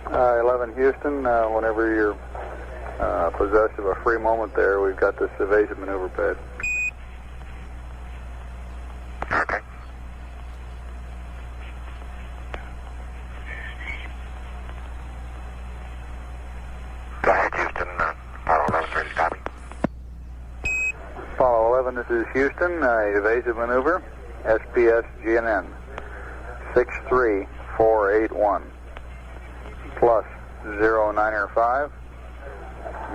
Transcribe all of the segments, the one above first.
11 Houston, whenever you're possessed of a free moment there, we've got this evasive maneuver pad. Okay. Go ahead, Houston. Apollo 11, ready to copy. Apollo 11, this is Houston, evasive maneuver, SPS GNN 63481 plus 095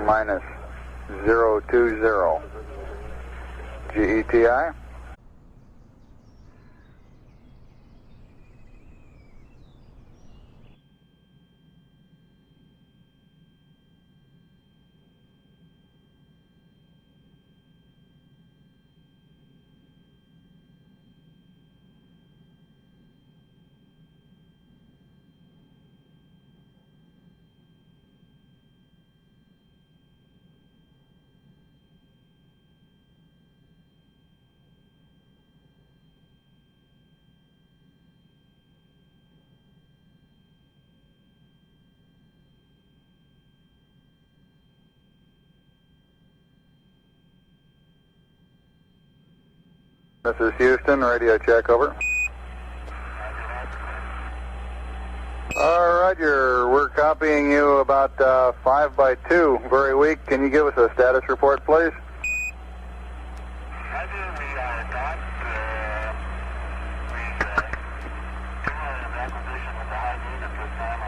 minus 020 GETI. This is Houston, radio check, over. Roger, we're copying you about 5 by 2, very weak. Can you give us a status report, please? Roger, we are not, we do an acquisition with the high gain at this time, I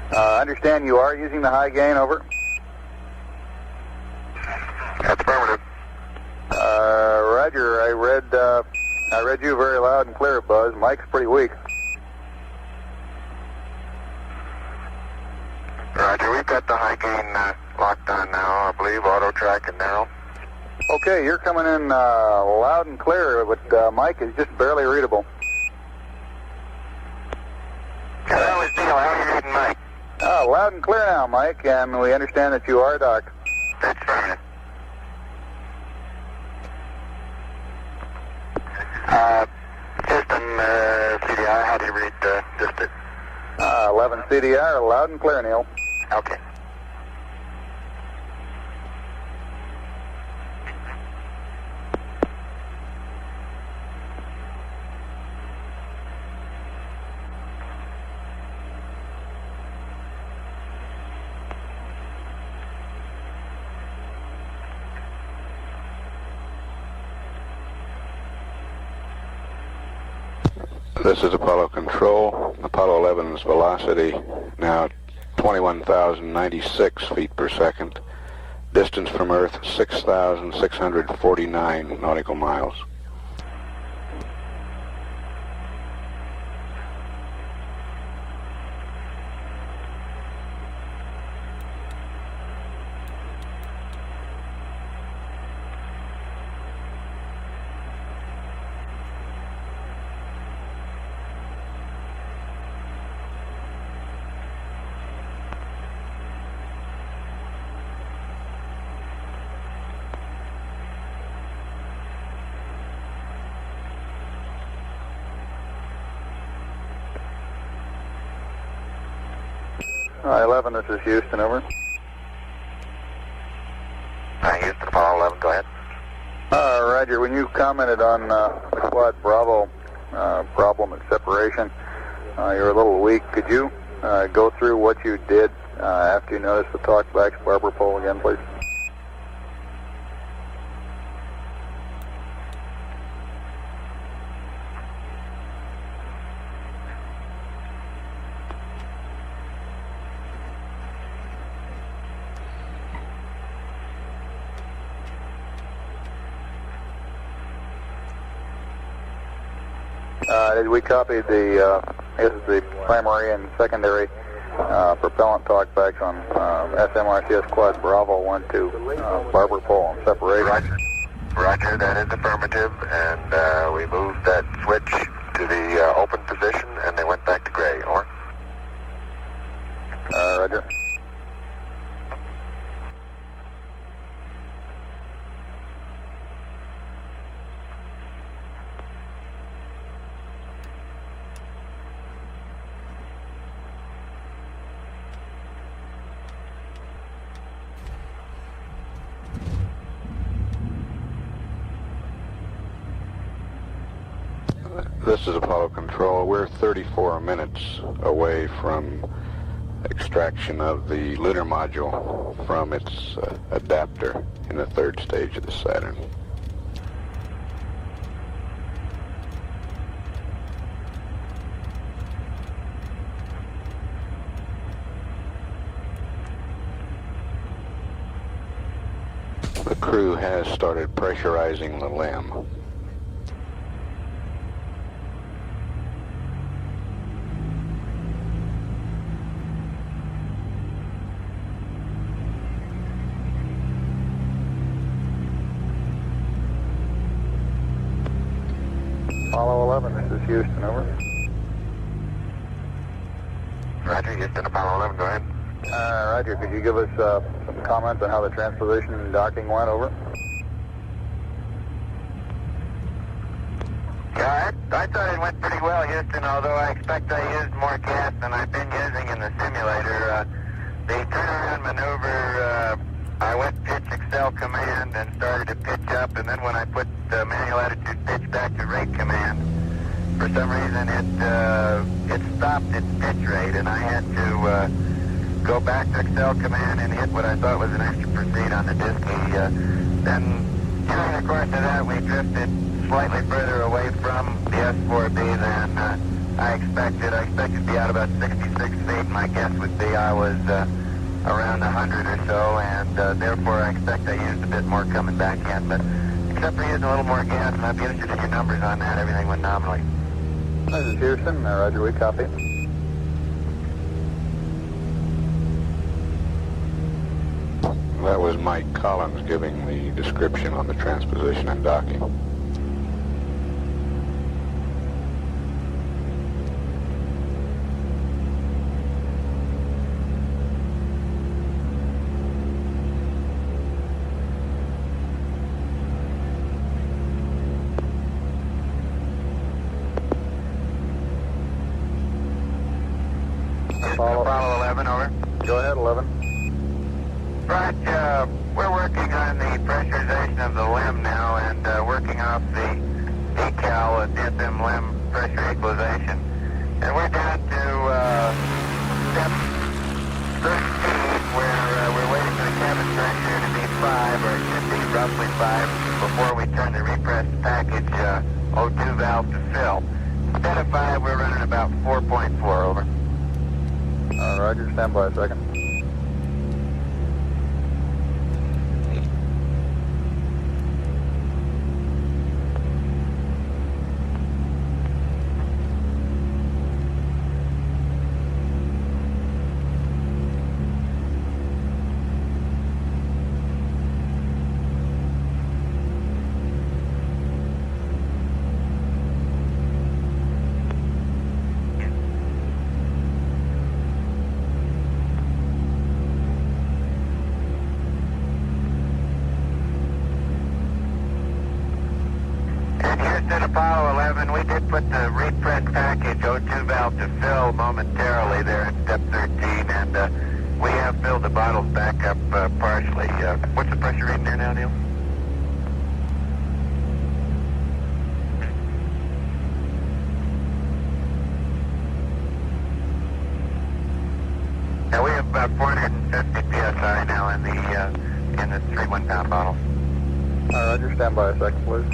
think. I understand you are using the high gain, over. That's affirmative. Roger, I read you very loud and clear, Buzz. Mike's pretty weak. Roger, we've got the high gain locked on now, I believe, auto track and narrow. Okay, you're coming in loud and clear, but Mike is just barely readable. That was Neil. How are you reading, Mike? Loud and clear now, Mike, and we understand that you are docked. That's affirmative. System CDI, how do you read distance? 11 CDI, loud and clear, Neil. Okay. This is Apollo Control. Apollo 11's velocity now 21,096 feet per second. Distance from Earth 6,649 nautical miles. Hi, 11, this is Houston, over. Houston, Apollo 11, go ahead. Roger, when you commented on the Quad Bravo problem at separation, you're a little weak. Could you go through what you did after you noticed the talkback's barber pole again, please? We copied the primary and secondary propellant talkbacks on SMRCS Quad Bravo 1-2 barber pole and separation. Roger. Roger, that is affirmative, and we moved that switch to the open position, and they went back to gray. Over. Roger. This is Apollo Control. We're 34 minutes away from extraction of the lunar module from its adapter in the third stage of the Saturn. The crew has started pressurizing the LEM. Apollo 11, this is Houston, over. Roger, Houston, Apollo 11, go ahead. Roger, could you give us some comments on how the transposition and docking went, over? Yeah, I thought it went pretty well, Houston, although I expect I used more gas than I've been using in the simulator. The turnaround maneuver, I went pitch Excel command and started to pitch up, and then when I put the manual attitude pitch back to rate command, for some reason it stopped its pitch rate, and I had to go back to Excel command and hit what I thought was an extra proceed on the diskey. Then during the course of that, we drifted slightly further away from the S4B than I expected. I expected to be out about 66 feet. My guess would be I was around 100 or so, and therefore I expect I used a bit more coming back in. But except for using a little more gas, and I'd be interested in your numbers on that, everything went nominally. This is Houston, Roger, we copy. That was Mike Collins giving the description on the transposition and docking. Apollo 11, over. Go ahead, 11. Right, we're working on the pressurization of the LEM now and working off the decal DSM LEM pressure equalization. And we're down to step 13 where we're waiting for the cabin pressure to be 5, or it should be roughly 5, before we turn the repressed package O2 valve to fill. Instead of 5, we're running about 4.4, over. Roger, stand by a second. Apollo 11, we did put the repress package O2 valve to fill momentarily there at step 13, and we have filled the bottles back up partially. What's the pressure reading there now, Neil? Now we have about 450 psi now in the 3 1-pound bottle. Roger, stand by a second, please.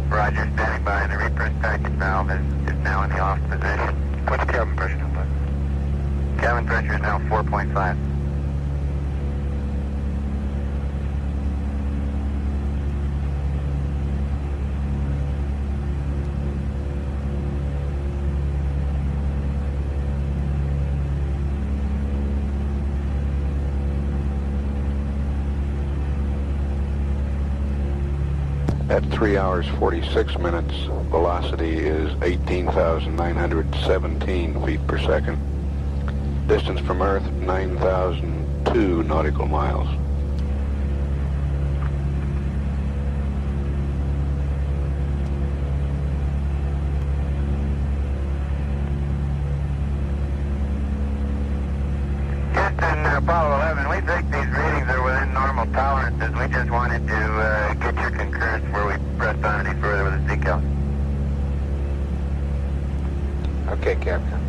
Roger, standing by. The repress package valve is now in the off position. What's the cabin pressure now, bud? Cabin pressure is now 4.5. At 3 hours 46 minutes, velocity is 18,917 feet per second. Distance from Earth, 9,002 nautical miles. Houston, Apollo 11, we think these readings are within normal tolerances. We just wanted to get your concurrence before we pressed on any further with the decal. Okay, Captain.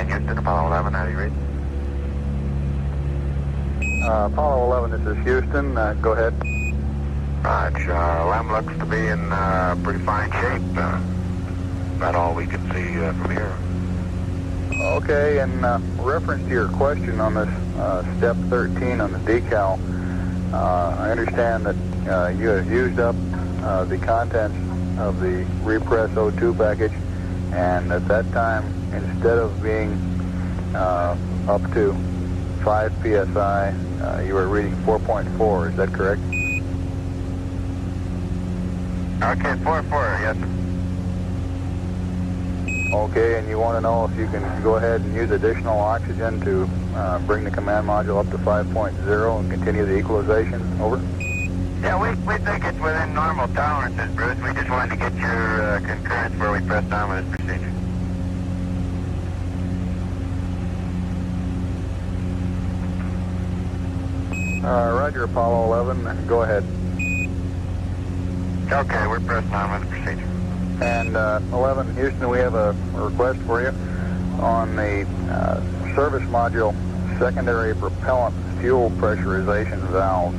Houston, Apollo 11, how do you read? Apollo 11, this is Houston. Go ahead. Roger. LEM looks to be in pretty fine shape. About all we can see from here. Okay, in reference to your question on this step 13 on the decal, I understand that you have used up the contents of the repress O2 package, and at that time, instead of being up to 5 psi, you were reading 4.4. Is that correct? Okay, 4-4, yes, sir. Okay, and you want to know if you can go ahead and use additional oxygen to bring the command module up to 5.0 and continue the equalization. Over. Yeah, we think it's within normal tolerances, Bruce. We just wanted to get your concurrence before we pressed on with this procedure. Roger, Apollo 11. Go ahead. Okay, we're pressing on with the procedure. And 11, Houston, we have a request for you on the service module secondary propellant fuel pressurization valve.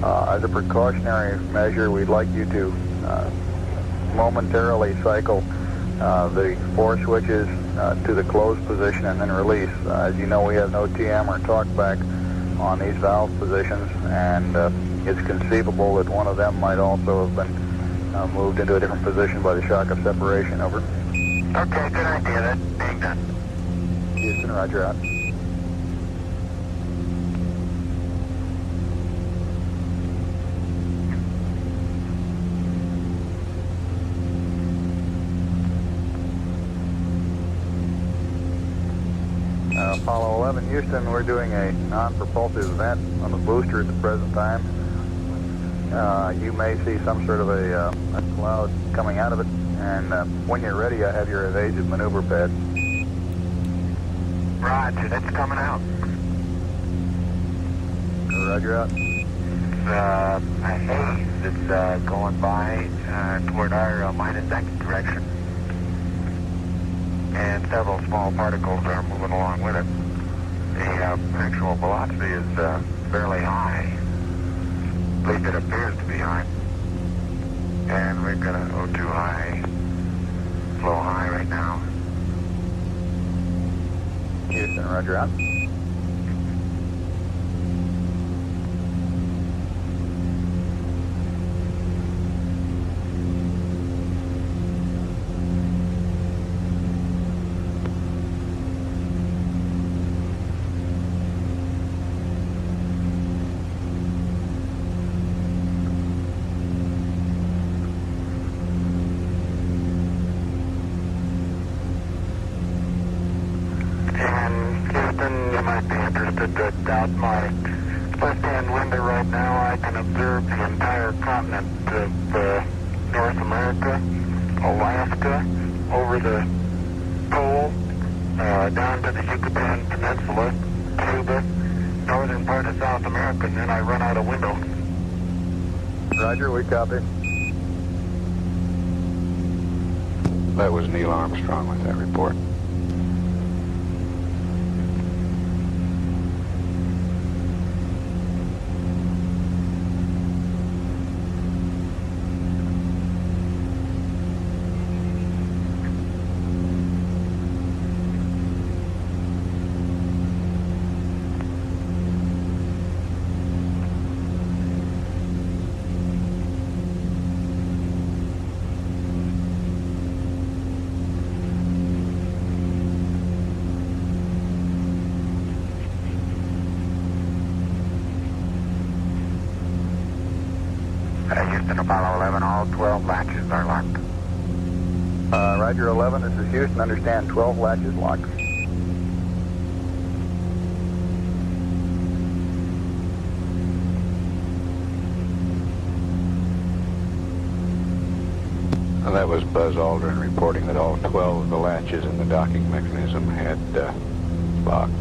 As a precautionary measure, we'd like you to momentarily cycle the 4 switches to the closed position and then release. As you know, we have no TM or talkback on these valve positions, and it's conceivable that one of them might also have been moved into a different position by the shock of separation. Over. Okay, good idea. That's being done. Houston, roger out. Apollo 11, Houston, we're doing a non-propulsive vent on the booster at the present time. You may see some sort of a cloud coming out of it, and when you're ready, I have your evasive maneuver pad. Roger, that's coming out. Roger out. A haze that's going by toward our minus X direction. And several small particles are moving along with it. The actual velocity is fairly high. At least it appears to be high. And we've got an O2 high, flow high right now. Houston, roger out. You might be interested that out my left-hand window right now, I can observe the entire continent of North America, Alaska, over the pole, down to the Yucatan Peninsula, Cuba, northern part of South America, and then I run out a window. Roger, we copy. That was Neil Armstrong with that report. Houston, Apollo 11, all 12 latches are locked. Roger, 11, this is Houston. Understand 12 latches locked. That was Buzz Aldrin reporting that all 12 of the latches in the docking mechanism had locked.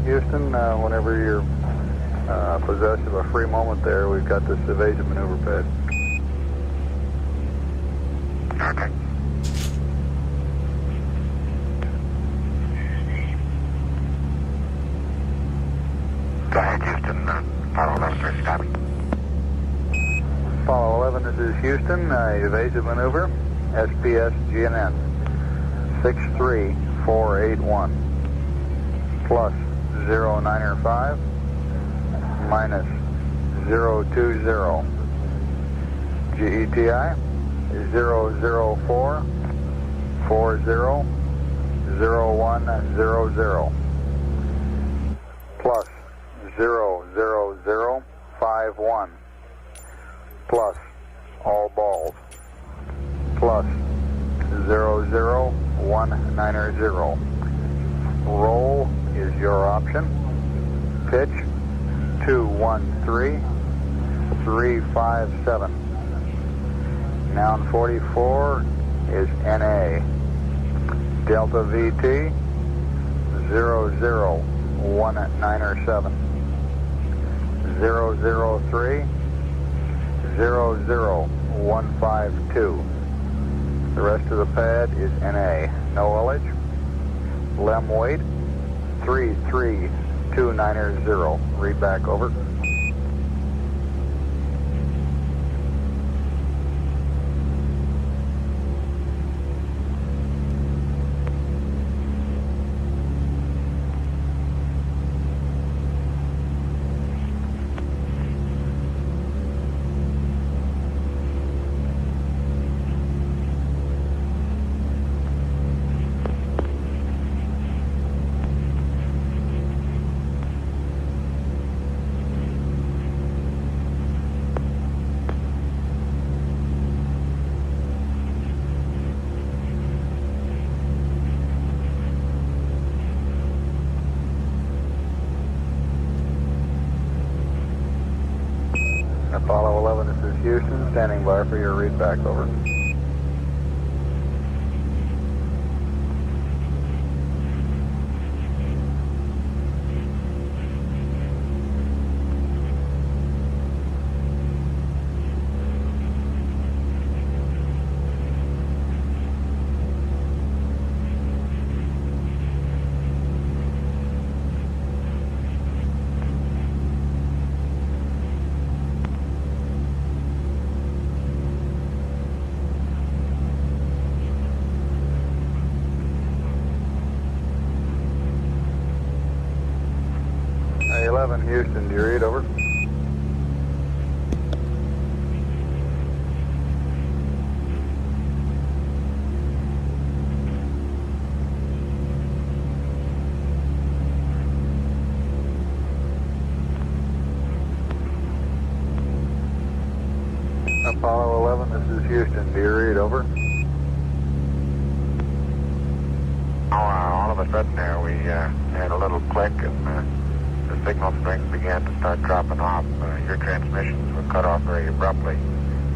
Houston, whenever you're possessed of a free moment there, we've got this evasive maneuver pad. Okay. Go ahead, Houston. Follow 11, first copy. Follow 11, this is Houston, evasive maneuver, SPS GNN 63481, plus 095, minus 020, GETI 004 40 0100, plus 00051, plus all balls, plus 00190. Roll is your option. Pitch 213357. Noun 44 is NA. Delta VT 00197. 003 00152. The rest of the pad is NA. No ullage. Lem weight 33290. Read back over. Apollo 11, this is Houston, standing by for your read back, over. Houston, do you read, over? Apollo 11, this is Houston, do you read, over? a sudden there, we had a little click and the signal strength began to start dropping off. Your transmissions were cut off very abruptly.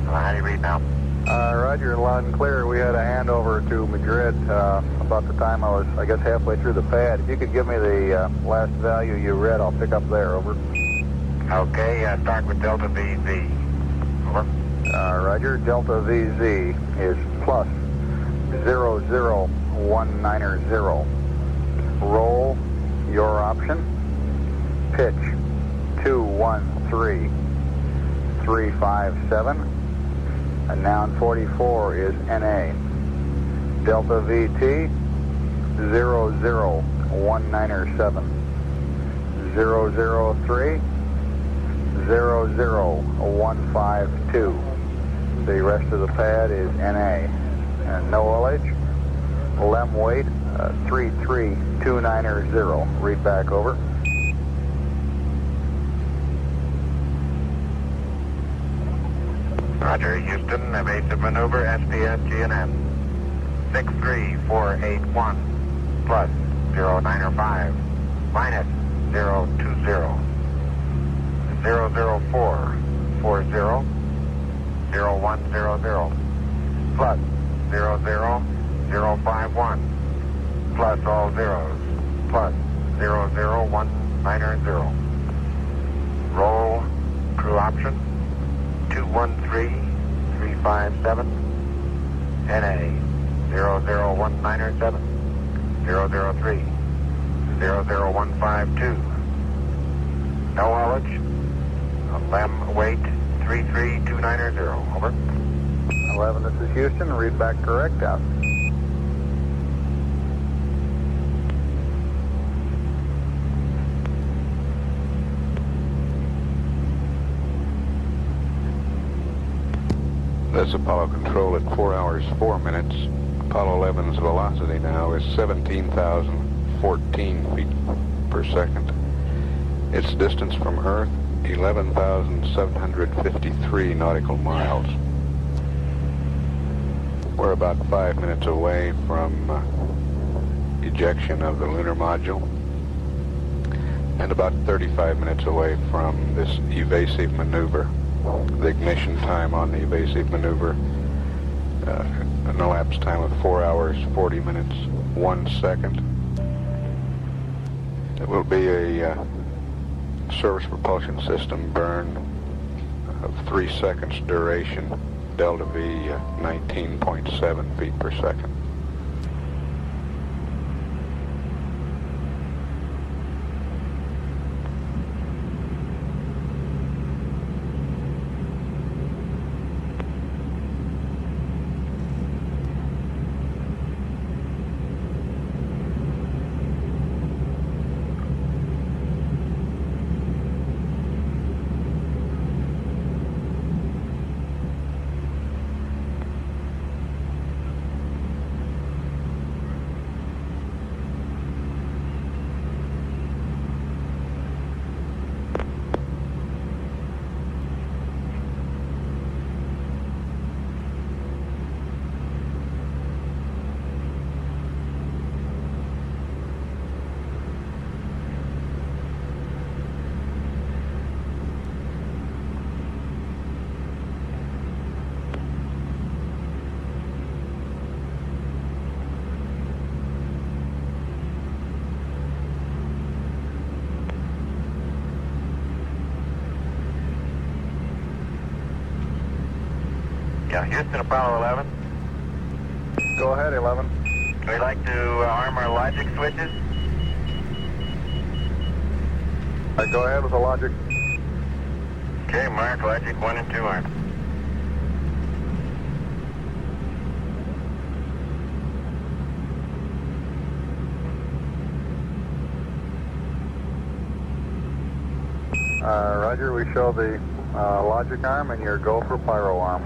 How do you read now? Roger, loud and clear. We had a handover to Madrid about the time I was, I guess, halfway through the pad. If you could give me the last value you read, I'll pick up there. Over. Okay, start with Delta VZ. Over. Roger, Delta VZ is plus 00190. Roll, your option. Pitch 213357. And noun 44 is NA. Delta VT 00197. 003 00152. The rest of the pad is NA. And no LH. LEM weight 33290. Read back over. Roger, Houston, evasive maneuver, SPS GNN. 63481 plus 095 minus 020 004 40 0100 plus 00051 plus all zeros plus 00190. Roll crew option 213357 NA 00197 003 00152. No LH. LEM weight 33290. Over. 11, this is Houston. Read back correct. Out. This is Apollo Control at 4 hours 4 minutes. Apollo 11's velocity now is 17,014 feet per second. Its distance from Earth, 11,753 nautical miles. We're about 5 minutes away from ejection of the lunar module and about 35 minutes away from this evasive maneuver. The ignition time on the evasive maneuver, an elapsed time of 4 hours, 40 minutes, 1 second. It will be a service propulsion system burn of 3 seconds duration, delta V 19.7 feet per second. Yeah, Houston, Apollo 11. Go ahead, 11. We'd like to arm our logic switches. All right, go ahead with the logic. Okay, mark logic 1 and 2 armed. Roger, we show the logic arm and your go for pyro arm.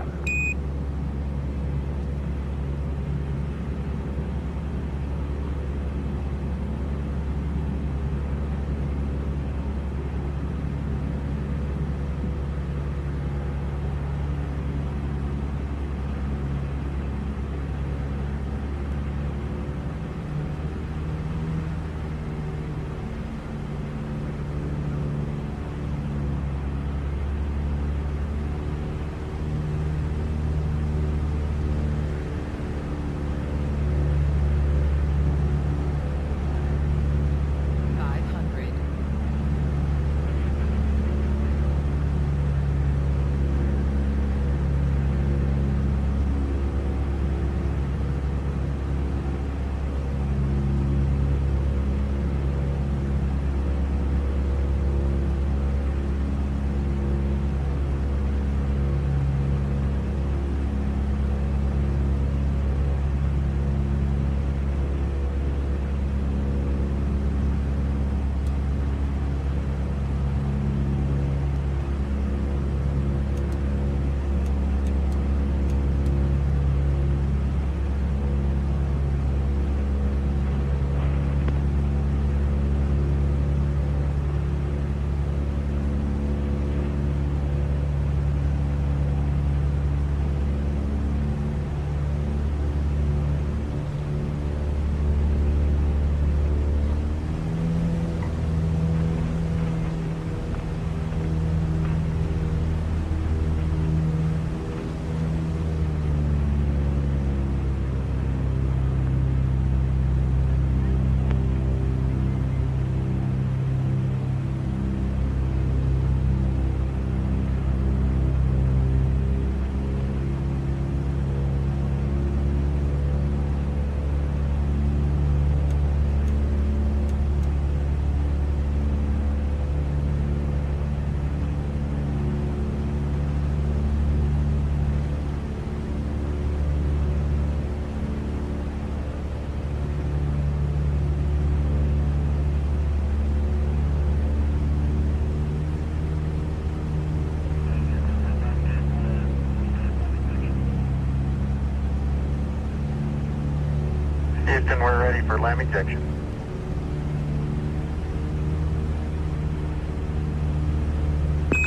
Houston, we're ready for LAM ejection.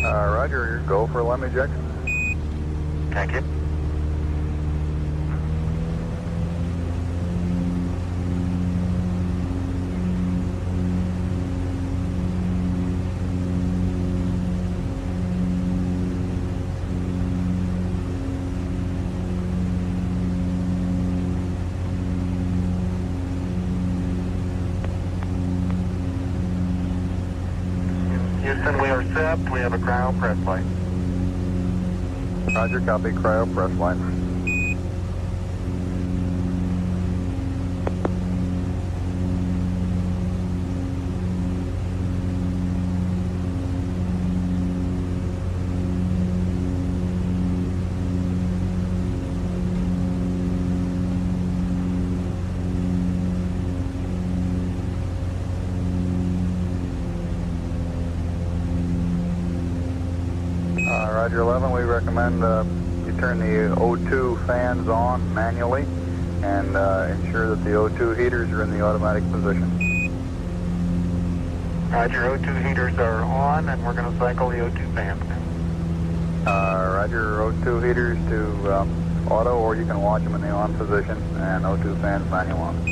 Roger, go for LAM ejection. Thank you. Houston, we are set. We have a cryo press light. Roger, copy, cryo press line. Roger 11, we recommend you turn the O2 fans on manually and ensure that the O2 heaters are in the automatic position. Roger, O2 heaters are on, and we're going to cycle the O2 fans now. Roger, O2 heaters to auto, or you can watch them in the on position, and O2 fans manual on.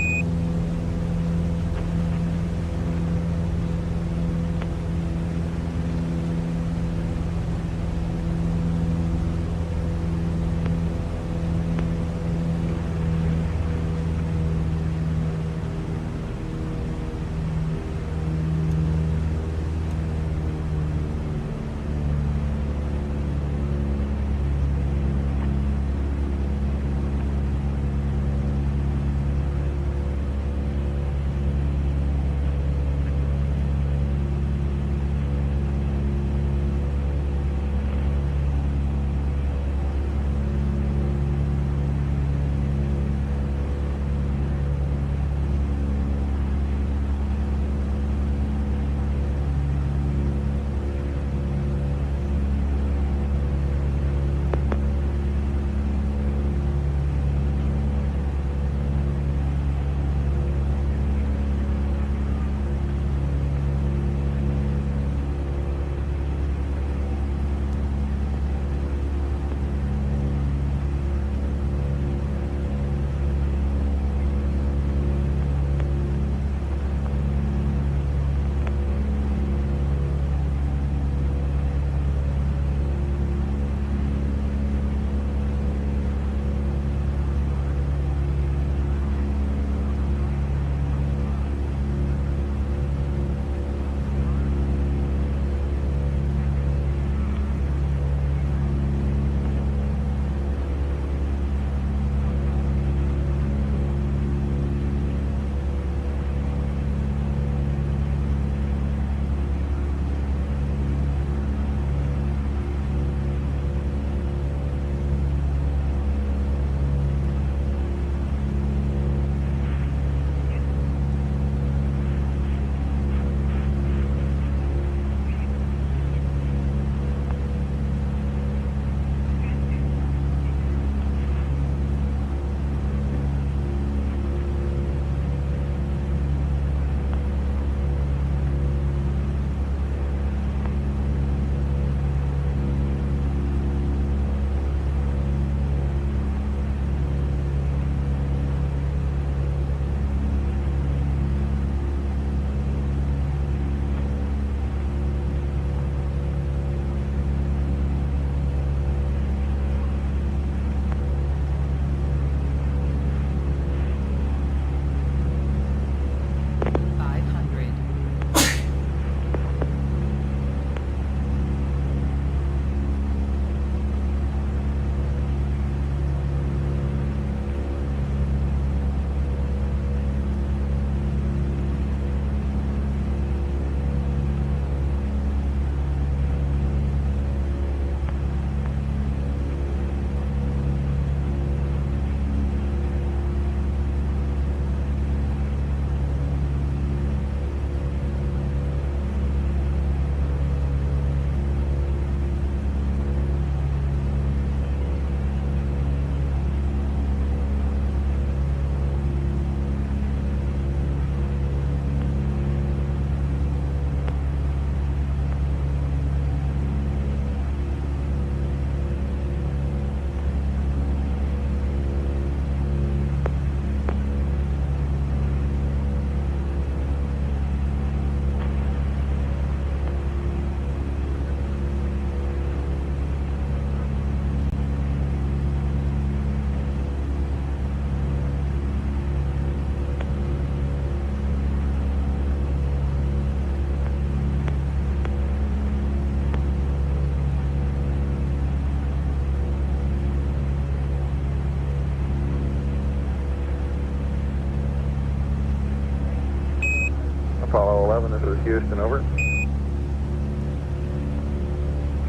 Houston, over.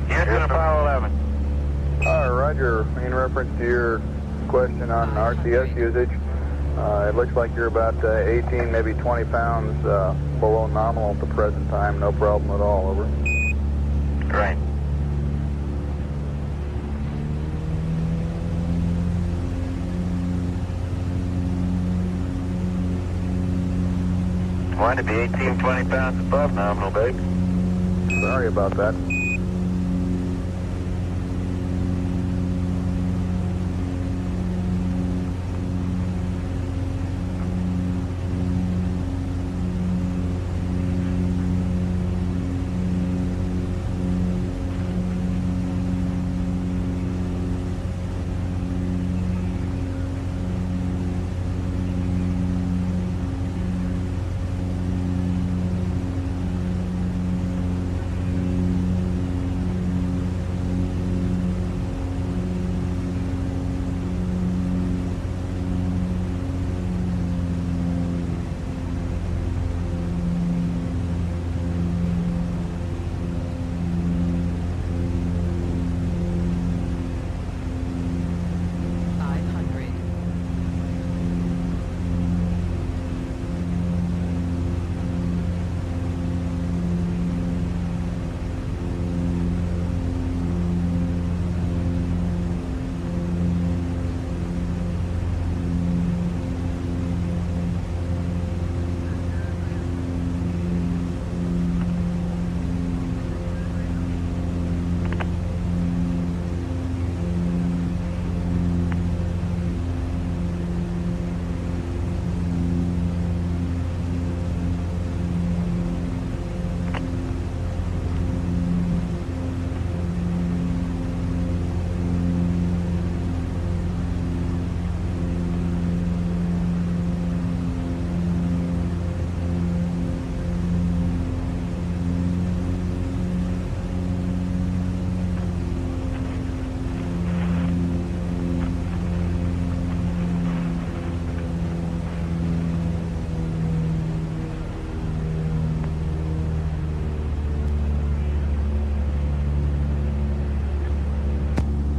Houston, Apollo 11. Roger. In reference to your question on RCS usage, it looks like you're about 18, maybe 20 pounds below nominal at the present time. No problem at all, over. Right. Want to be 18, 20 pounds above nominal, babe. Sorry about that.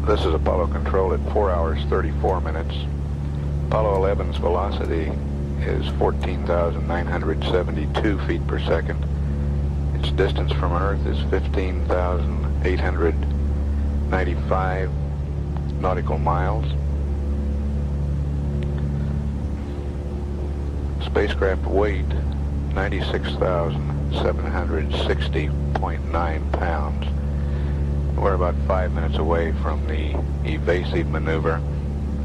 This is Apollo Control at 4 hours 34 minutes. Apollo 11's velocity is 14,972 feet per second. Its distance from Earth is 15,895 nautical miles. Spacecraft weight, 96,760.9 pounds. We're about 5 minutes away from the evasive maneuver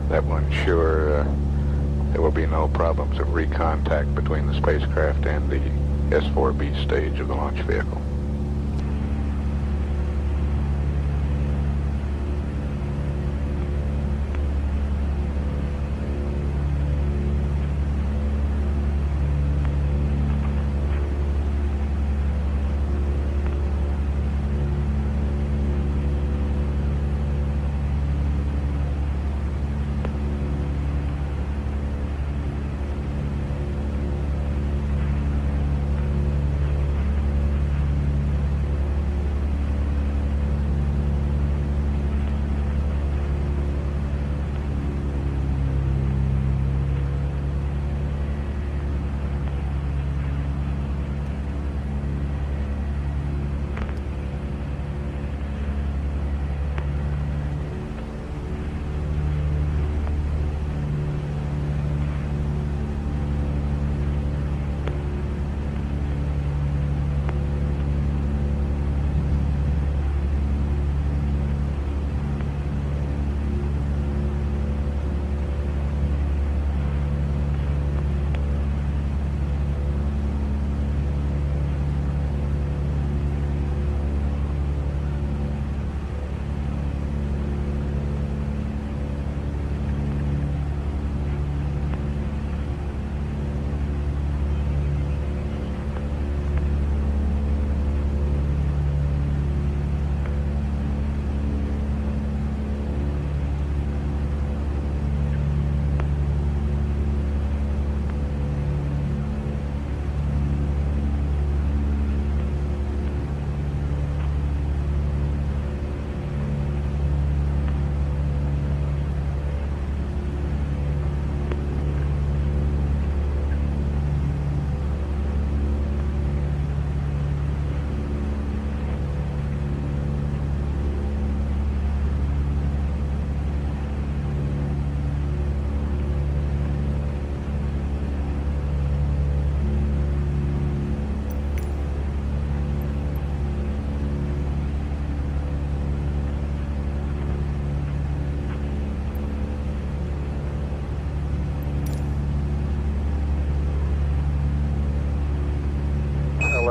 that will ensure there will be no problems of recontact between the spacecraft and the S-4B stage of the launch vehicle.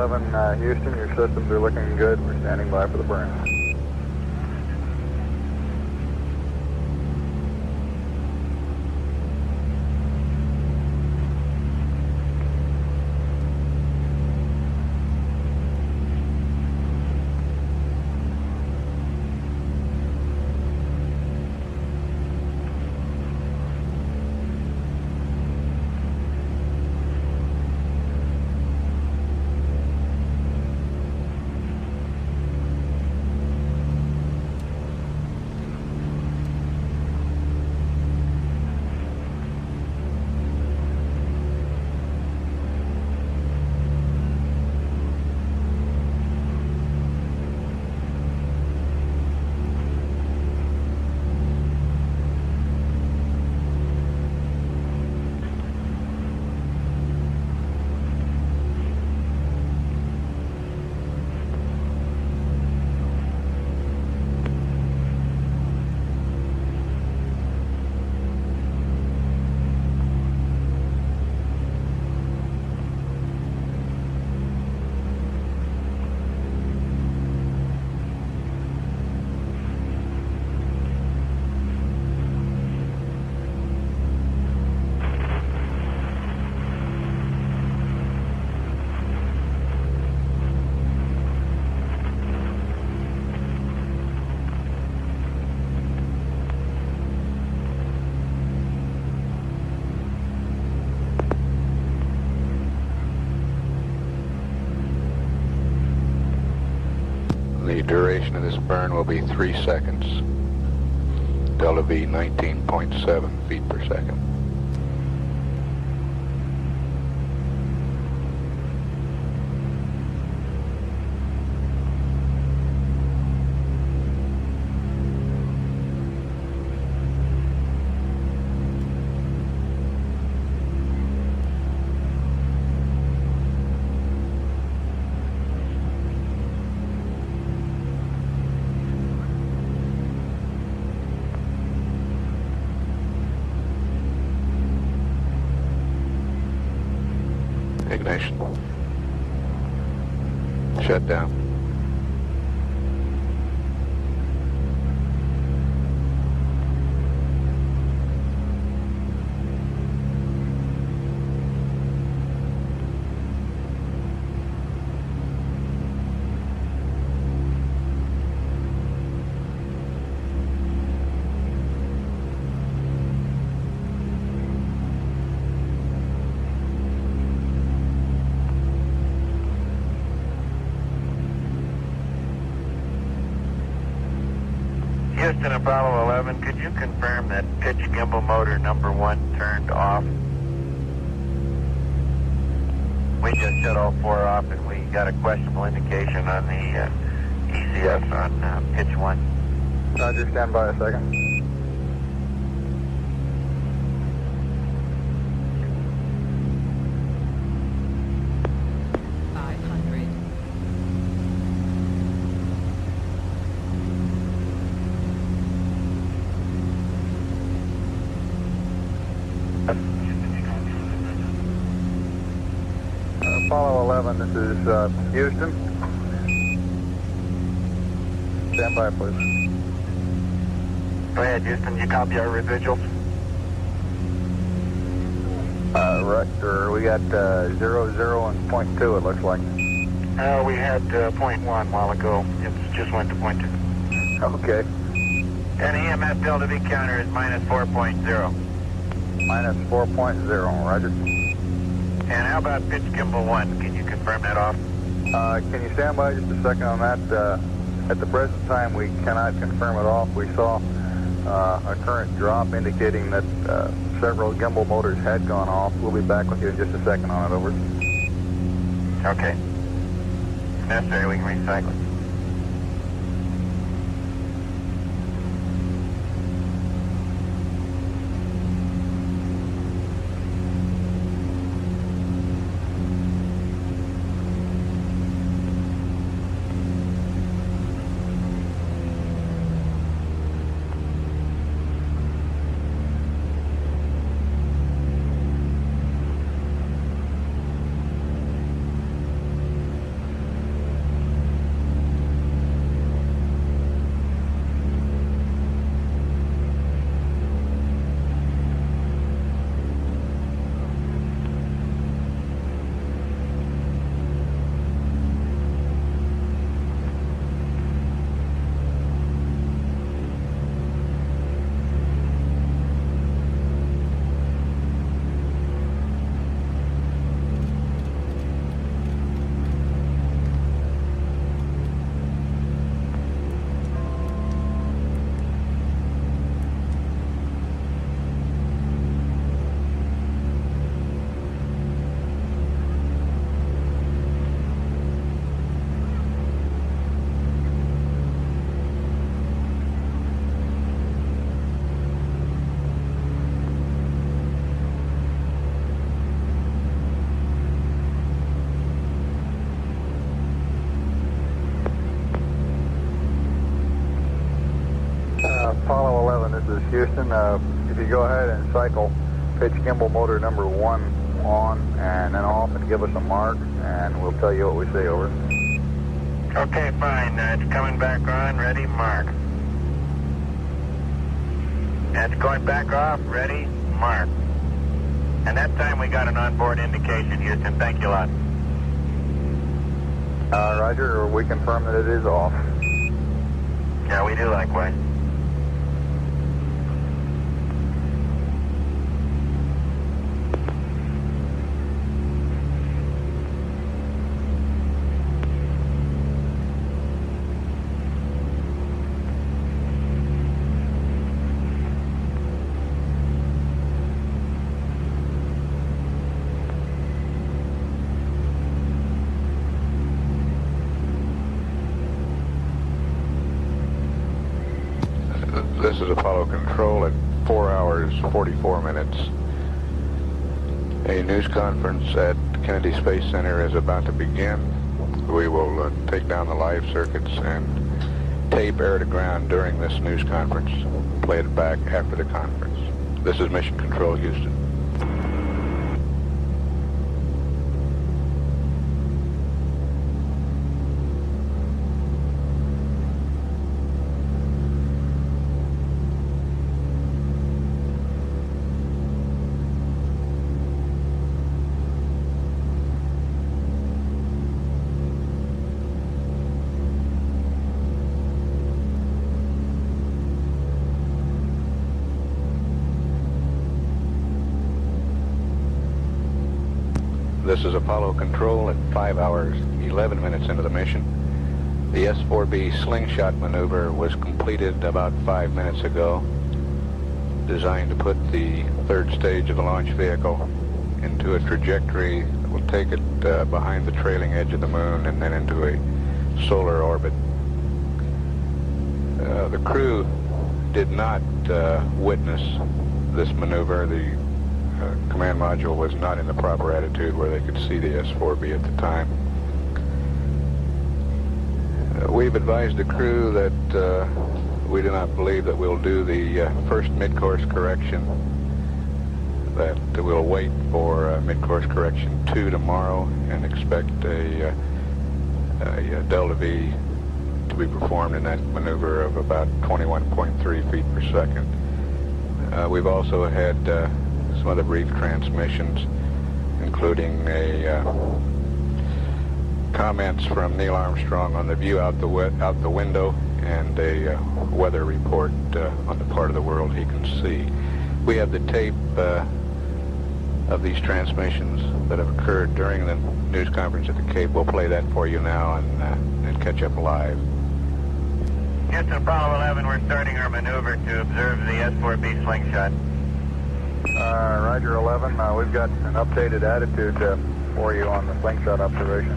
11, Houston, your systems are looking good. We're standing by for the burn. The duration of this burn will be 3 seconds. Delta V 19.7 feet per second. Ignition. Shut down. Houston, Apollo 11, could you confirm that pitch gimbal motor number 1 turned off? We just shut all 4 off and we got a questionable indication on the ECS on pitch 1. Roger, stand by a second. Apollo 11, this is Houston. Stand by, please. Go ahead, Houston. You copy our residuals? Rector, we got 00 and .2, it looks like. We had .1 a while ago. It just went to .2. Okay. And EMF delta V counter is minus 4.0. Minus 4.0, roger. And how about pitch gimbal 1? Can you confirm that off? Can you stand by just a second on that? At the present time, we cannot confirm it off. We saw a current drop indicating that several gimbal motors had gone off. We'll be back with you in just a second on it, over. Okay. If necessary, we can recycle it. Apollo 11, this is Houston. If you go ahead and cycle pitch gimbal motor number 1 on and then off and give us a mark, and we'll tell you what we say, over. Okay, fine. It's coming back on. Ready, mark. It's going back off. Ready, mark. And that time we got an onboard indication, Houston. Thank you a lot. Roger, we confirm that it is off. Yeah, we do likewise. This is Apollo Control at 4 hours 44 minutes. A news conference at Kennedy Space Center is about to begin. We will take down the live circuits and tape air to ground during this news conference. Play it back after the conference. This is Mission Control, Houston. This is Apollo Control at 5 hours 11 minutes into the mission. The S-4B slingshot maneuver was completed about 5 minutes ago, designed to put the third stage of the launch vehicle into a trajectory that will take it behind the trailing edge of the moon and then into a solar orbit. The crew did not witness this maneuver. The command module was not in the proper attitude where they could see the S-4B at the time. We've advised the crew that we do not believe that we'll do the first mid-course correction, that we'll wait for mid-course correction 2 tomorrow and expect a delta V to be performed in that maneuver of about 21.3 feet per second. We've also had some other brief transmissions, including comments from Neil Armstrong on the view out the window and a weather report on the part of the world he can see. We have the tape of these transmissions that have occurred during the news conference at the Cape. We'll play that for you now and catch up live. Houston, Apollo 11, we're starting our maneuver to observe the S-4B slingshot. Roger 11, we've got an updated attitude for you on the slingshot observation.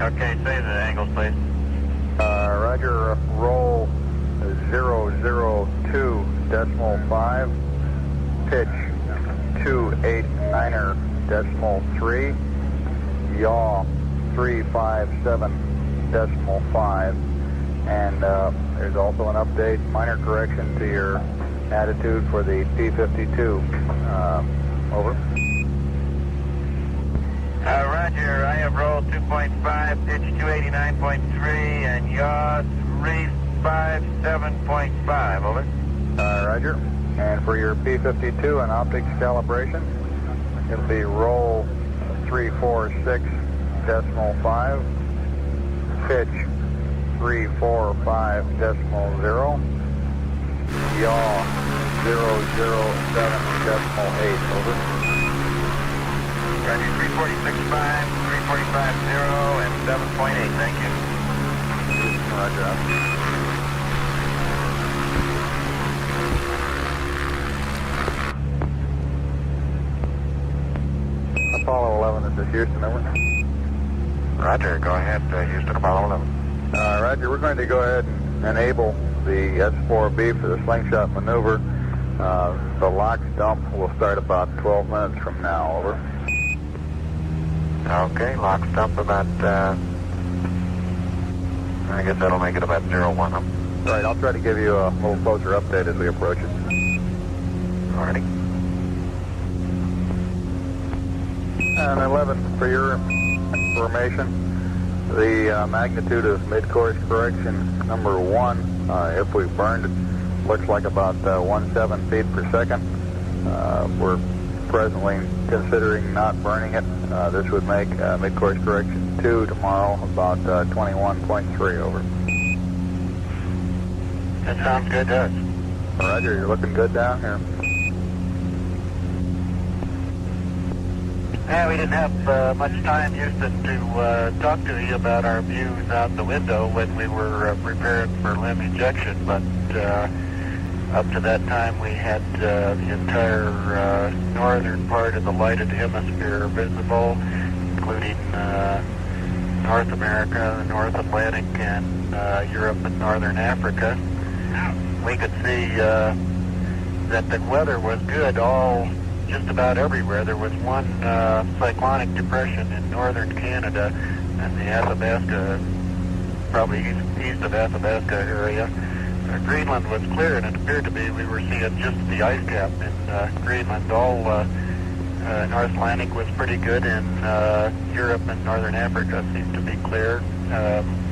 Okay, say the angles, please. Roger, roll 002.5, pitch 289.3, yaw 357.5, and there's also an update, minor correction to your attitude for the P-52. Over. Roger, I have rolled 2.5, pitch 289.3, and yaw 357.5. Over. Roger. And for your P-52 and optics calibration, it'll be roll 346.5, pitch 345.0, yaw 007.8. Over. Roger, 346.5, 345.0, and 7.8. Thank you. Roger. Apollo 11, this is Houston, over. Roger, go ahead, Houston, Apollo 11. Roger, we're going to go ahead and enable the S-4B for the slingshot maneuver. The lock dump will start about 12 minutes from now, over. Okay, lock stump about, I guess that'll make it about 01. All right, I'll try to give you a little closer update as we approach it. Alrighty. And 11, for your information, the magnitude of mid-course correction number 1, if we burned it, looks like about 17 feet per second. We're presently considering not burning it. This would make mid-course correction 2 tomorrow about 21.3 over. That sounds good to us. Roger, you're looking good down here. Yeah, we didn't have much time, Houston, to talk to you about our views out the window when we were preparing for limb ejection, but up to that time we had the entire northern part of the lighted hemisphere visible, including North America, the North Atlantic, and Europe and Northern Africa. We could see that the weather was good just about everywhere. There was one cyclonic depression in northern Canada and the Athabasca, probably east of Athabasca area. Greenland was clear, and it appeared to be we were seeing just the ice cap in Greenland. All North Atlantic was pretty good, and Europe and Northern Africa seemed to be clear.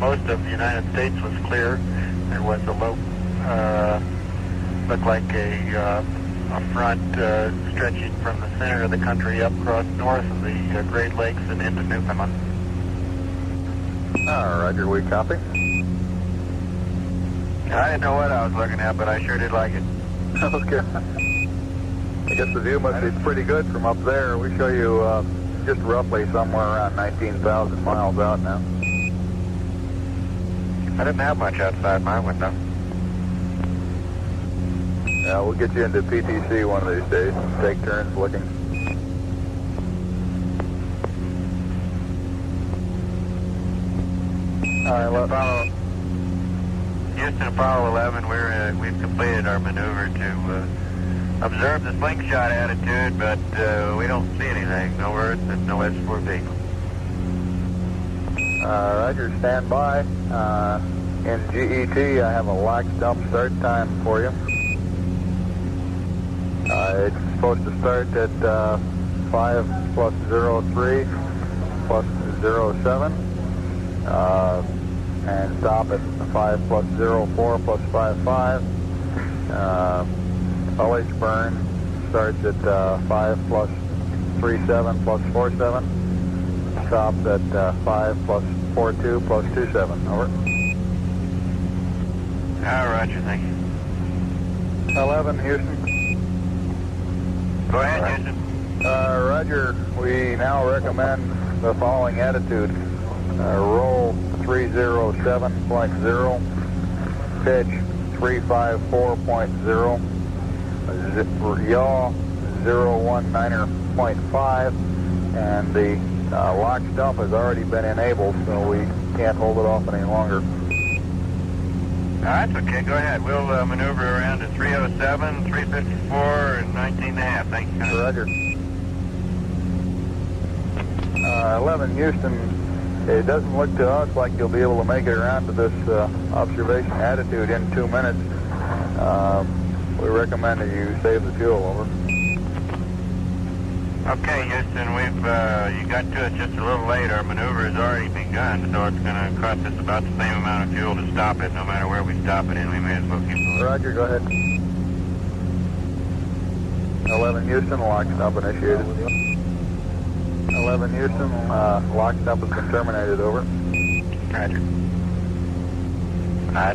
Most of the United States was clear. There was a low, looked like a front stretching from the center of the country up across north of the Great Lakes and into Newfoundland. Roger, we copy. I didn't know what I was looking at, but I sure did like it. Okay. I guess the view must be pretty good from up there. We show you just roughly somewhere around 19,000 miles out now. I didn't have much outside my window. Yeah, we'll get you into PTC one of these days. Take turns looking. All right, Houston, Apollo 11, we've completed our maneuver to observe the slingshot attitude, but we don't see anything. No Earth and no S4B. Roger, stand by. In GET, I have a lock dump start time for you. It's supposed to start at 5 plus 03 plus 07 and stop at 5 plus 04 plus 55. LH burn starts at 5 plus 37 plus 47. Stops at 5 plus 42 plus 27. Over. Roger, thank you. 11, Houston. Go ahead, Houston. Roger, we now recommend the following attitude. Roll 307.0, pitch 354.0, yaw 019.5, and the lock stump has already been enabled, so we can't hold it off any longer. That's okay, go ahead. We'll maneuver around to 307, 354, and 19.5. Thank you. Roger. 11, Houston. It doesn't look to us like you'll be able to make it around to this observation attitude in 2 minutes. We recommend that you save the fuel. Over. Okay, Houston, you got to us just a little late. Our maneuver has already begun, so it's going to cost us about the same amount of fuel to stop it. No matter where we stop it in, we may as well keep moving. Roger, go ahead. 11, Houston, lock stop initiated. 11, Houston, lock stop has been terminated. Over. Roger.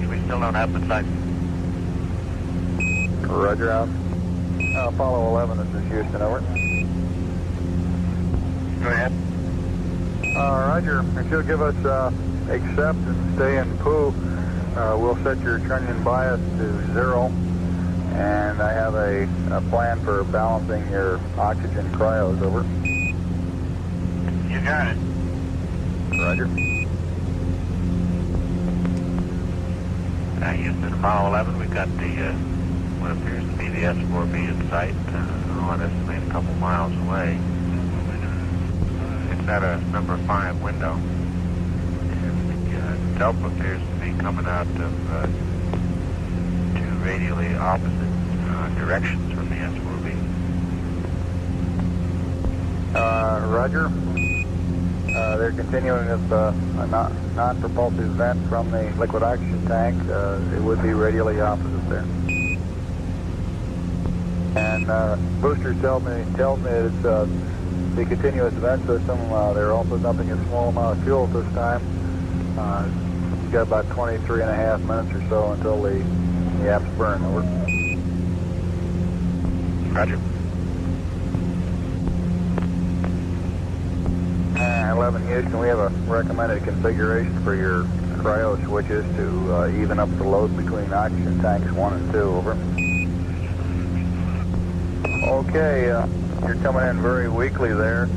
We still don't have the sight. Roger, out. Apollo 11, this is Houston. Over. Go ahead. Roger, if you'll give us accept and stay in poo, we'll set your trunnion bias to 0, and I have a plan for balancing your oxygen cryos. Over. You got it. Roger. Houston, Apollo 11, we've got the what appears to be the S4B in sight. I'll estimate a couple miles away. It's at a number 5 window. And the Delta appears to be coming out of radially opposite directions from the S4B. Roger. They're continuing with a non-propulsive vent from the liquid oxygen tank. It would be radially opposite there. And boosters tells me it's the continuous vent system. They're also dumping a small amount of fuel at this time. You've got about 23 and a half minutes or so until the apps burn. Over. Roger. 11 Houston, we have a recommended configuration for your cryo switches to even up the load between oxygen tanks 1 and 2. Over. Okay, you're coming in very weakly there.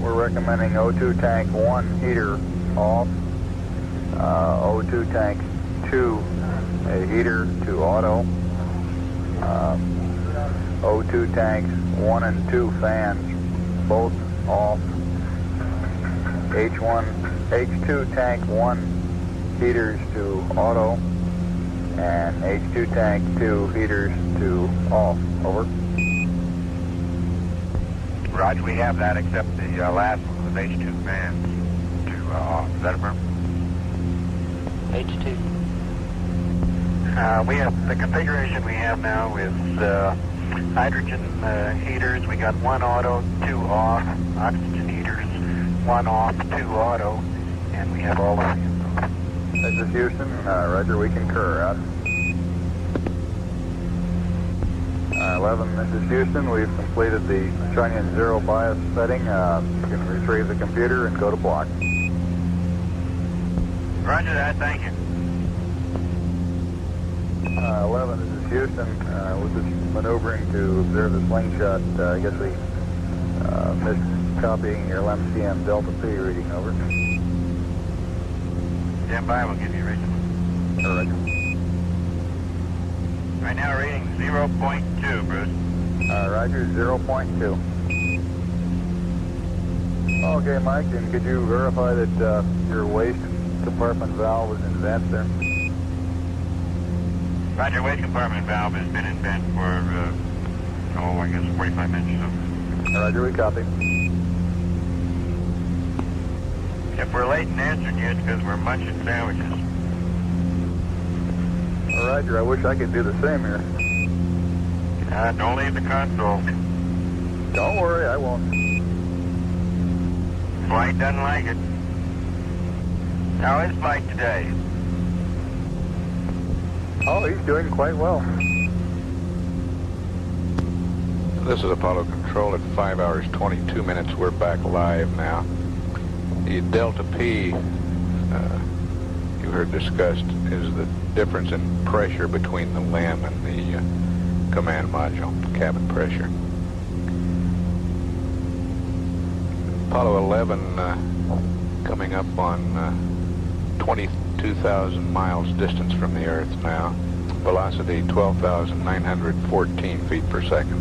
We're recommending O2 tank 1 heater off, O2 tank 2 a heater to auto, O2 tanks 1 and 2 fans both off, H2 tank 1 heaters to auto, and H2 tank 2 heaters to off. Over. Roger, we have that except the last one with H2 fans to off. Is that a firm? H2. We have the configuration we have now is hydrogen heaters. We got 1 auto, 2 off. Oxygen heaters, 1 off, 2 auto, and we have all the fans off. This is Houston. Roger, we concur. Out. 11, this is Houston. We've completed the Cheyenne zero bias setting. You can retrieve the computer and go to block. Roger that, thank you. 11, this is Houston. We're just maneuvering to observe the slingshot. I guess we missed copying your LMCM Delta P reading. Over. Stand by, we'll give you a reading. Roger. Right now reading 0.2, Bruce. Roger, 0.2. Okay, Mike, and could you verify that your waste compartment valve is in vent there? Roger, waste compartment valve has been in vent for, I guess 45 minutes or so. Roger, we copy. If we're late in answering you, it's because we're munching sandwiches. Roger, I wish I could do the same here. Don't leave the console. Don't worry, I won't. Flight doesn't like it. How is flight today? Oh, he's doing quite well. This is Apollo Control at 5 hours 22 minutes. We're back live now. The Delta P you heard discussed is the difference in pressure between the LEM and the command module, cabin pressure. Apollo 11 coming up on 22,000 miles distance from the Earth now. Velocity 12,914 feet per second.